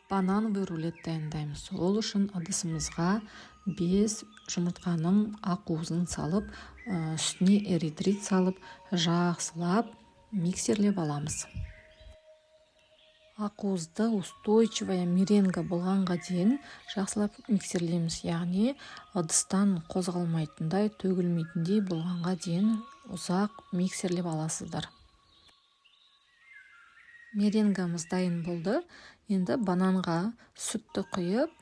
Банановый рулет дайындаймыз. Ол үшін ыдысымызға 5 жұмыртқаның ақ уызын салып, үстіне эритрит салып, жақсылап миксерлеп аламыз. Ақ уызды устойчивая меренга болғанға дейін жақсылап миксерлейміз, яғни ыдыстан қозғалмайтындай, төгілмейтіндей болғанға дейін ұзақ миксерлеп аласыздар. Меренгамыз дайын болды. Енді бананға сүтті құйып,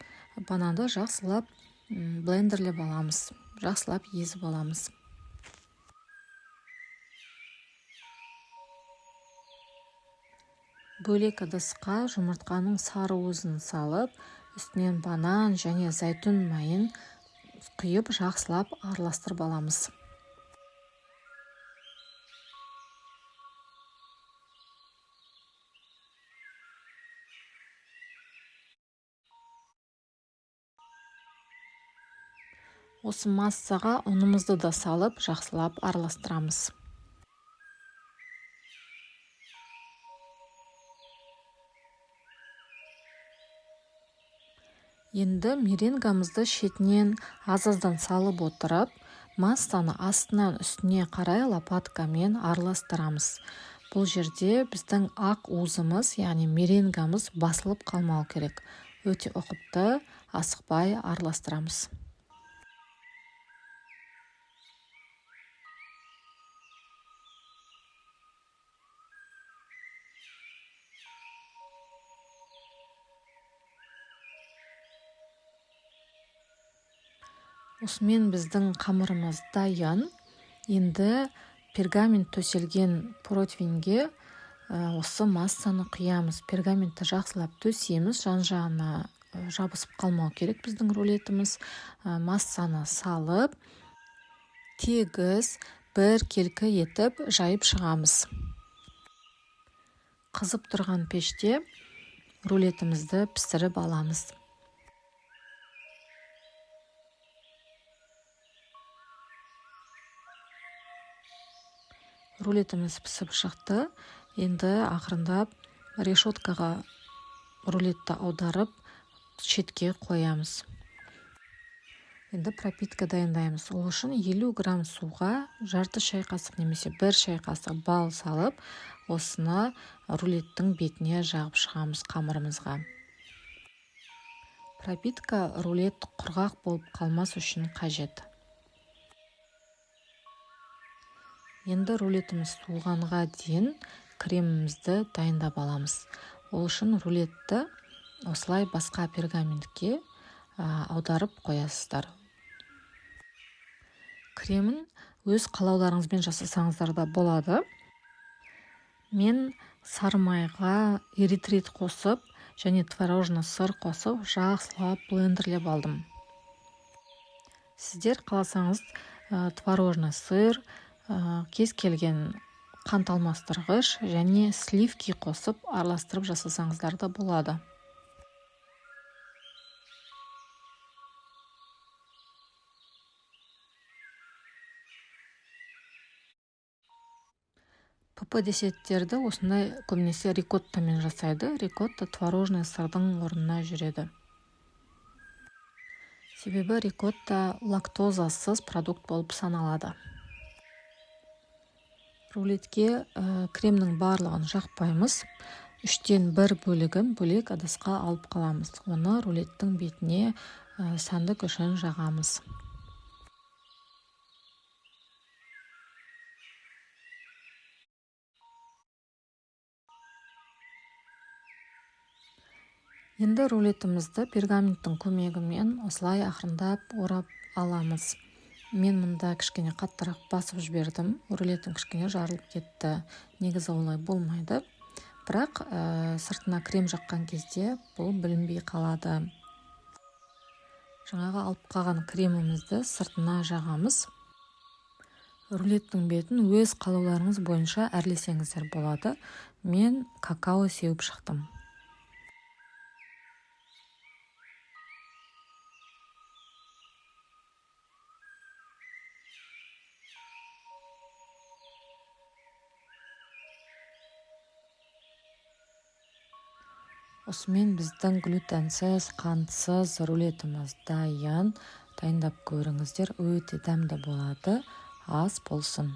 бананды жақсылап блендерлеп аламыз. Жақсылап езіп аламыз. Бөлек ыдысқа жұмыртқаның сары уызын салып, үстінен банан және зәйтүн майын құйып, жақсылап араластырып аламыз. Осы массаға ұнымызды да салып, жақсылап араластырамыз. Енді меренгамызды шетінен аз-аздан салып отырып, массаны астынан үстіне қарай лопаткамен араластырамыз. Бұл жерде біздің ақ уызымыз, яғни меренгамыз басылып қалмау керек. Өте ұқыпты, асықпай араластырамыз. Осымен біздің қамырымыз дайын. Енді пергамент төселген противеньге осы массаны құямыз. Пергаментті жақсылап төсейміз, жан-жағына жабысып қалмау керек біздің рулетіміз. Массаны салып, тегіс бір келкі етіп жайып шығамыз. Қызып тұрған пеште рулетімізді пісіріп аламыз. Рулетіміз пісіп шықты. Енді ақырындап решеткаға рулетті аударып, шетке қоямыз. Енді пропитка дайындаймыз. Ол үшін 50 грамм суға жарты шай қасық немесе 1 шай қасық бал салып, осыны рулеттің бетіне жағып шығамыз қамырымызға. Пропитка рулет құрғақ болып қалмас үшін қажет. Енді рулетіміз суығанға дейін кремімізді дайындап аламыз. Ол үшін рулетті осылай басқа пергаментке аударып қоясыздар. Кремін өз қалауларыңызбен жасасаңыздар да болады. Мен сары майға эритрит қосып және творожный сыр қосып, жақсылап блендерлеп алдым. Сіздер қаласаңыз творожный сыр, кез келген қант алмастырғыш және сливки қосып араластырып жасасаңыздар да болады. ПП десерттерді осындай көбінесе рикоттамен жасайды. Рикотта творожный сырдың орнына жүреді. Себебі рикотта лактозасыз продукт болып саналады. Рулетке кремнің барлығын жақпаймыз. 3-тен 1 бөлігін бөлек ыдысқа алып қаламыз. Оны рулеттің бетіне сәндік үшін жағамыз. Енді рулетімізді пергаменттің көмегімен осылай ақырындап орап аламыз. Мен мұнда кішкене қаттырақ басып жібердім. Рулетім кішкене жарылып кетті. Негізі олай болмайды. Бірақ сыртына крем жаққан кезде бұл білінбей қалады. Жаңағы алып қалған кремімізді сыртына жағамыз. Рулеттің бетін өз қалауларыңыз бойынша әрлесеңіздер болады. Мен какао сеуіп шықтым. Осымен біздің глютенсіз, қантсыз рулетіміз дайын. Дайындап көріңіздер, өте дәмді болады. Ас болсын.